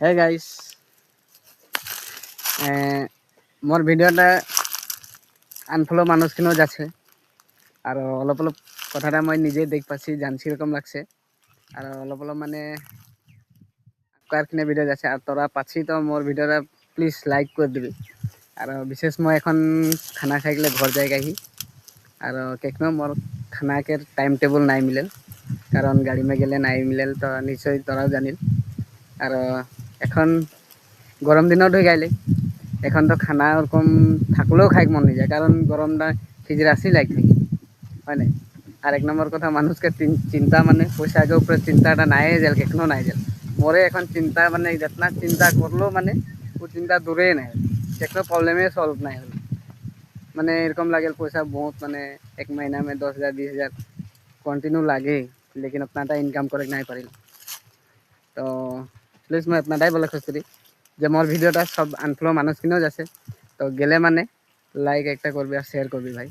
Hey guys, মোর ভিডিওটা unfollow মানুষখিনিও যাচ্ছে আর অলপ অলপ কথাটা মই নিজে দেখ পাচ্ছি, জানছি রকম লাগছে আর অলপ অলপ মানে কারখিনে ভিডিও যাচ্ছে আর তোরা পাচ্ছি তো মোর ভিডিওটা প্লিজ লাইক করে দিবি। আর বিশেষ মই এখন খানা খাই গেলে ঘর যাইগাহি আর কেন মোর খানাকের টাইম টেবল নাই মিলেল, কারণ গাড়ি মে গেলে নাই মিলেল তো নিশ্চয় তোরাও জানিল। আর এখন গরম দিনত হয়ে গাইলে এখন তো খানা ওরকম থাকলেও খাই মন নিয়ে যায়, কারণ গরমটা ফিজরাসি লাগ থাকে হয় না। আর এক নম্বর কথা, মানুষকে চিন্তা মানে পয়সা के ऊपर চিন্তাটা নাই যাল, কেখনো নাই যাল। মোরে এখন চিন্তা মানে जितना চিন্তা করলো মানে ও চিন্তা দূরে নাই, কেখনো প্রবলেমে সলভ নাই হল। মানে এরকম লাগে পয়সা बहुत মানে एक महीना में 10,000 20,000 कंटिन्यू लागे, लेकिन अपनाटा इनकम करे नहीं पारिल। तो प्लिज मैं अपनाटाই বলে খুঁজছি যে মোর ভিডিওটা সব আনফলো মানুষখিনিও যাচ্ছে, তো গেলে মানে লাইক একটা করবি আর শেয়ার করবি ভাই।